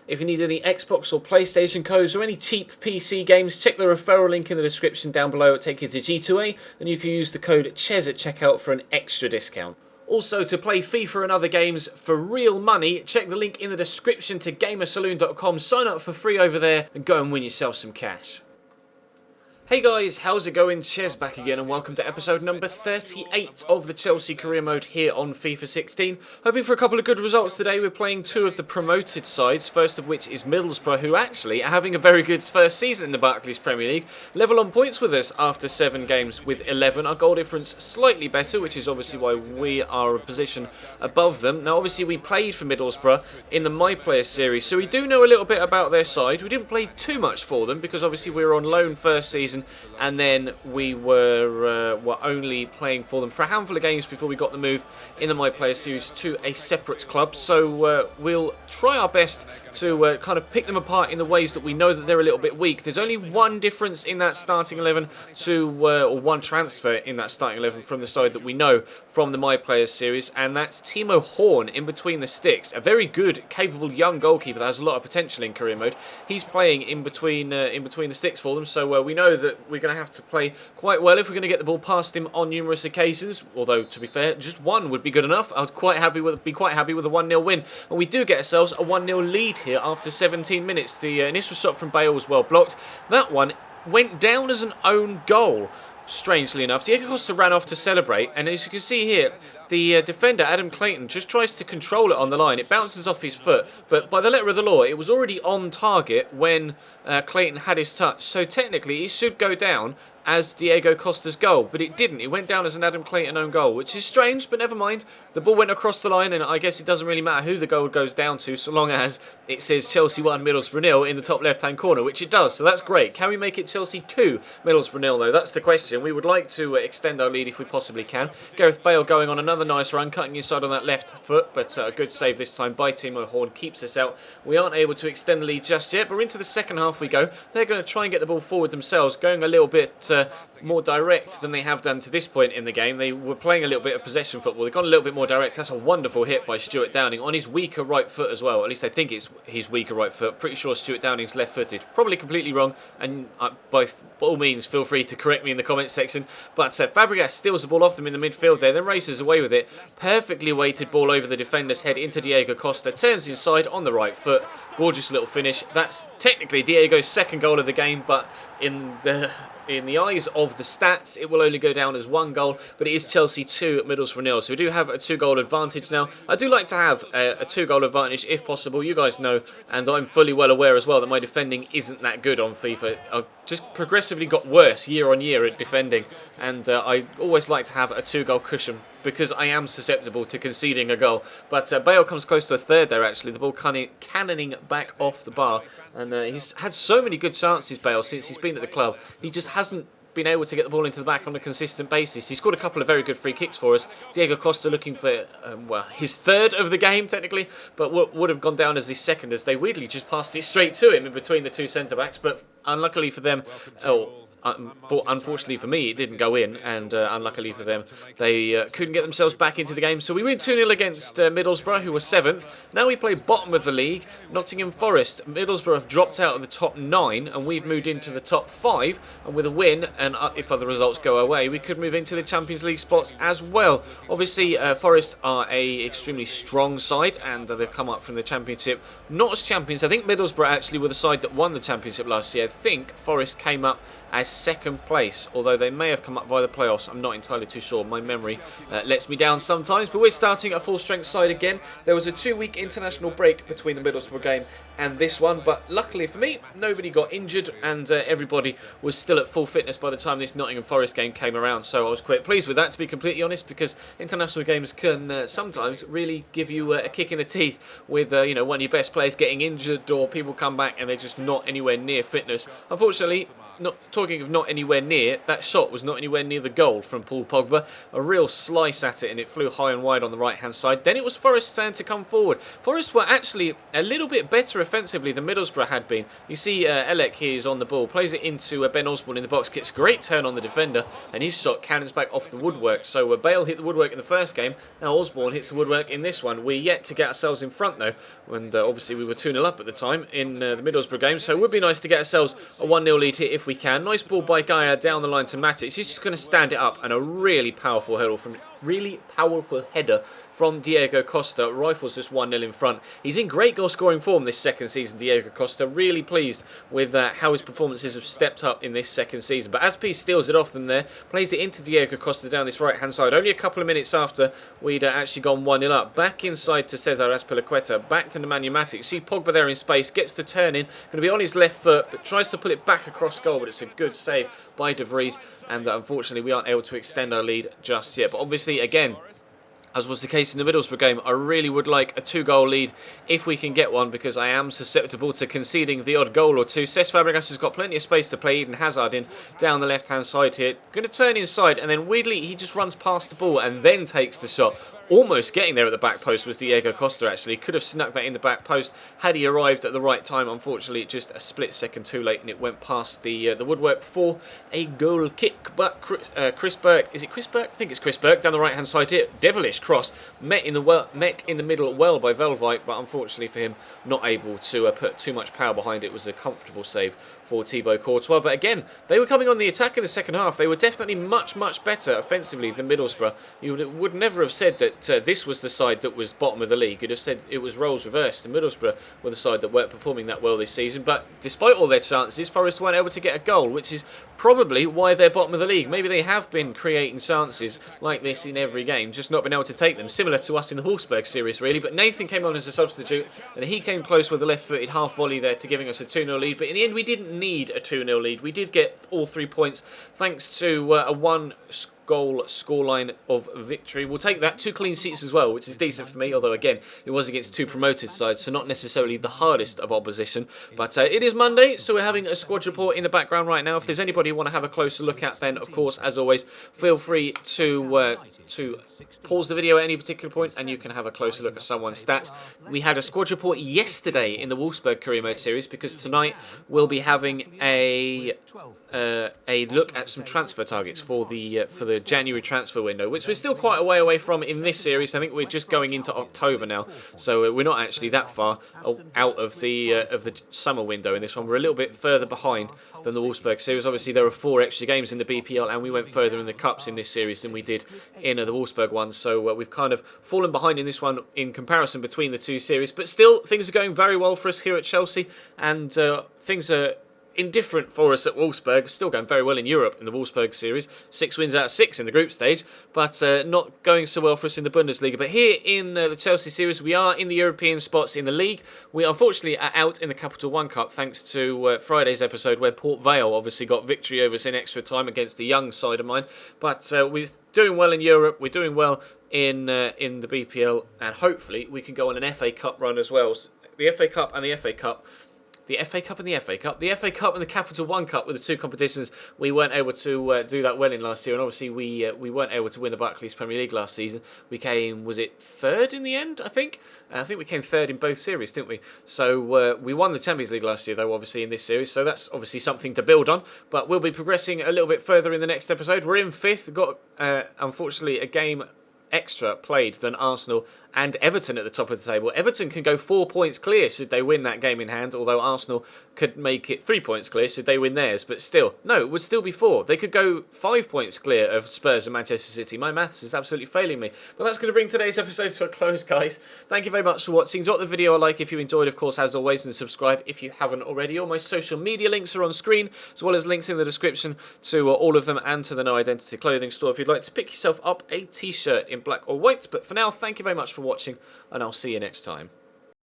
If you need any Xbox or PlayStation codes or any cheap PC games, check the referral link in the description down below. It'll take you to G2A, and you can use the code CHES at checkout for an extra discount. Also, to play FIFA and other games for real money, check the link in the description to gamersaloon.com, sign up for free over there, and go and win yourself some cash. Hey guys, how's it going? Ches back again, and welcome to episode number 38 of the Chelsea career mode here on FIFA 16. Hoping for a couple of good results today. We're playing two of the promoted sides, first of which is Middlesbrough, who actually are having a very good first season in the Barclays Premier League. Level on points with us after 7 games with 11. Our goal difference slightly better, which is obviously why we are a position above them. Now obviously we played for Middlesbrough in the My Player series, so we do know a little bit about their side. We didn't play too much for them because obviously we were on loan first season, and then we were only playing for them for a handful of games before we got the move in the My Player series to a separate club. So we'll try our best to kind of pick them apart in the ways that we know that they're a little bit weak. There's only one difference in that starting 11 or one transfer in that starting 11 from the side that we know from the My Players series, and that's Timo Horn in between the sticks. A very good, capable young goalkeeper that has a lot of potential in career mode. He's playing in between the sticks for them, so we know that we're going to have to play quite well if we're going to get the ball past him on numerous occasions. Although, to be fair, just one would be good enough. I'd be quite happy with a 1-0 win. And we do get ourselves a 1-0 lead here after 17 minutes. The initial shot from Bale was well blocked. That one went down as an own goal. Strangely enough, Diego Costa ran off to celebrate, and as you can see here, the defender, Adam Clayton, just tries to control it on the line. It bounces off his foot, but by the letter of the law, it was already on target when Clayton had his touch. So technically, it should go down as Diego Costa's goal, but it didn't. It went down as an Adam Clayton own goal, which is strange, but never mind. The ball went across the line, and I guess it doesn't really matter who the goal goes down to, so long as it says Chelsea 1, Middlesbrough 0 in the top left-hand corner, which it does, so that's great. Can we make it Chelsea 2, Middlesbrough 0, though? That's the question. We would like to extend our lead if we possibly can. Gareth Bale going on another nice run, cutting inside on that left foot, but a good save this time by Timo Horn keeps us out. We aren't able to extend the lead just yet, but into the second half we go. They're going to try and get the ball forward themselves, going a little bit more direct than they have done to this point in the game. They were playing a little bit of possession football. They've gone a little bit more direct. That's a wonderful hit by Stuart Downing on his weaker right foot as well. At least I think it's his weaker right foot. Pretty sure Stuart Downing's left-footed. Probably completely wrong, and by all means feel free to correct me in the comments section. But Fabregas steals the ball off them in the midfield there, then races away with it. Perfectly weighted ball over the defender's head into Diego Costa. Turns inside on the right foot. Gorgeous little finish. That's technically Diego's second goal of the game, but in the eyes of the stats, it will only go down as 1 goal, but it is Chelsea 2, Middlesbrough 0. So we do have a 2-goal advantage now. I do like to have a 2-goal advantage if possible. You guys know, and I'm fully well aware as well, that my defending isn't that good on FIFA. I've just progressively got worse year on year at defending, and I always like to have a 2-goal cushion because I am susceptible to conceding a goal. But Bale comes close to a third there, actually. The ball cannoning back off the bar. And he's had so many good chances, Bale, since he's been at the club. He just hasn't been able to get the ball into the back on a consistent basis. He scored a couple of very good free kicks for us. Diego Costa looking for, his third of the game, technically, but what would have gone down as his second, as they weirdly just passed it straight to him in between the two centre-backs. But unluckily for them, unfortunately for me, it didn't go in, and unluckily for them, they couldn't get themselves back into the game. So we win 2-0 against Middlesbrough, who were 7th. Now we play bottom of the league, Nottingham Forest. Middlesbrough have dropped out of the top 9, and we've moved into the top 5. And with a win, and if other results go away, we could move into the Champions League spots as well. Obviously, Forest are a extremely strong side, and they've come up from the Championship not as champions. I think Middlesbrough actually were the side that won the Championship last year. I think Forest came up as second place, although they may have come up via the playoffs. I'm not entirely too sure. My memory lets me down sometimes, but we're starting a full-strength side again. There was a 2-week international break between the Middlesbrough game and this one, but luckily for me, nobody got injured, and everybody was still at full fitness by the time this Nottingham Forest game came around, so I was quite pleased with that, to be completely honest, because international games can sometimes really give you a kick in the teeth with one of your best players getting injured, or people come back and they're just not anywhere near fitness. Unfortunately, not talking of not anywhere near, that shot was not anywhere near the goal from Paul Pogba. A real slice at it, and it flew high and wide on the right-hand side. Then it was Forest's turn to come forward. Forest were actually a little bit better offensively than Middlesbrough had been. You see Elek here is on the ball, plays it into Ben Osborne in the box, gets a great turn on the defender, and his shot cannons back off the woodwork. So Bale hit the woodwork in the first game, now Osborne hits the woodwork in this one. We're yet to get ourselves in front though, and obviously we were 2-0 up at the time in the Middlesbrough game, so it would be nice to get ourselves a 1-0 lead here if we can. Nice ball by Gaia down the line to Matic. He's just going to stand it up, and a really powerful header from Diego Costa. Rifles just 1-0 in front. He's in great goal scoring form this second season, Diego Costa. Really pleased with how his performances have stepped up in this second season. But Aspi steals it off them there, plays it into Diego Costa down this right hand side. Only a couple of minutes after we'd actually gone 1-0 up. Back inside to Cesar Azpilicueta, back to Nemanja Matic. You see Pogba there in space, gets the turn in, going to be on his left foot, but tries to pull it back across goal, but it's a good save by De Vries, and unfortunately we aren't able to extend our lead just yet. But obviously, again, as was the case in the Middlesbrough game, I really would like a 2-goal lead if we can get one, because I am susceptible to conceding the odd goal or two. Cesc Fabregas has got plenty of space to play Eden Hazard in down the left-hand side here. Going to turn inside, and then weirdly he just runs past the ball and then takes the shot. Almost getting there at the back post was Diego Costa, actually. Could have snuck that in the back post had he arrived at the right time. Unfortunately, just a split second too late, and it went past the woodwork for a goal kick. But Chris Burke, is it Chris Burke? I think it's Chris Burke down the right-hand side here. Devilish cross, met in the middle well by Velvite, but unfortunately for him, not able to put too much power behind it. It was a comfortable save for Thibaut Courtois. But again, they were coming on the attack in the second half. They were definitely much, much better offensively than Middlesbrough. You would never have said that this was the side that was bottom of the league. You'd have said it was roles reversed, and Middlesbrough were the side that weren't performing that well this season. But despite all their chances, Forest weren't able to get a goal, which is probably why they're bottom of the league. Maybe they have been creating chances like this in every game, just not been able to take them. Similar to us in the Wolfsburg series, really. But Nathan came on as a substitute, and he came close with a left-footed half volley there to giving us a 2-0 lead. But in the end, we didn't need a 2-0 lead. We did get all 3 points thanks to a one-goal scoreline of victory. We'll take that. 2 clean sheets as well, which is decent for me, although again it was against 2 promoted sides, so not necessarily the hardest of opposition. But it is Monday, so we're having a squad report in the background right now. If there's anybody you want to have a closer look at, then of course, as always, feel free to pause the video at any particular point and you can have a closer look at someone's stats. We had a squad report yesterday in the Wolfsburg Career Mode series, because tonight we'll be having a look at some transfer targets for the January transfer window, which we're still quite a way away from in this series. I think we're just going into October now, so we're not actually that far out of the summer window in this one. We're a little bit further behind than the Wolfsburg series. Obviously, there are 4 extra games in the BPL, and we went further in the cups in this series than we did in the Wolfsburg one. So we've kind of fallen behind in this one in comparison between the 2 series. But still, things are going very well for us here at Chelsea, and things are indifferent for us at Wolfsburg. Still going very well in Europe in the Wolfsburg series. 6 wins out of 6 in the group stage, but not going so well for us in the Bundesliga. But here in the Chelsea series, we are in the European spots in the league. We unfortunately are out in the Capital One Cup thanks to Friday's episode, where Port Vale obviously got victory over us in extra time against a young side of mine. But we're doing well in Europe. We're doing well in the BPL, and hopefully we can go on an FA Cup run as well. The FA Cup and the FA Cup. The FA Cup and the FA Cup. The FA Cup and the Capital One Cup were the 2 competitions we weren't able to do that well in last year. And obviously we weren't able to win the Barclays Premier League last season. We came, was it 3rd in the end, I think? I think we came 3rd in both series, didn't we? So we won the Champions League last year, though, obviously, in this series. So that's obviously something to build on. But we'll be progressing a little bit further in the next episode. We're in 5th. Got, unfortunately, a game extra played than Arsenal and Everton at the top of the table. Everton can go 4 points clear should they win that game in hand, although Arsenal could make it 3 points clear should they win theirs. But still, no, it would still be 4. They could go 5 points clear of Spurs and Manchester City. My maths is absolutely failing me. But that's going to bring today's episode to a close, guys. Thank you very much for watching. Drop the video a like if you enjoyed, of course, as always, and subscribe if you haven't already. All my social media links are on screen, as well as links in the description to all of them, and to the No Identity clothing store if you'd like to pick yourself up a t-shirt in black or white. But for now, thank you very much for watching, and I'll see you next time.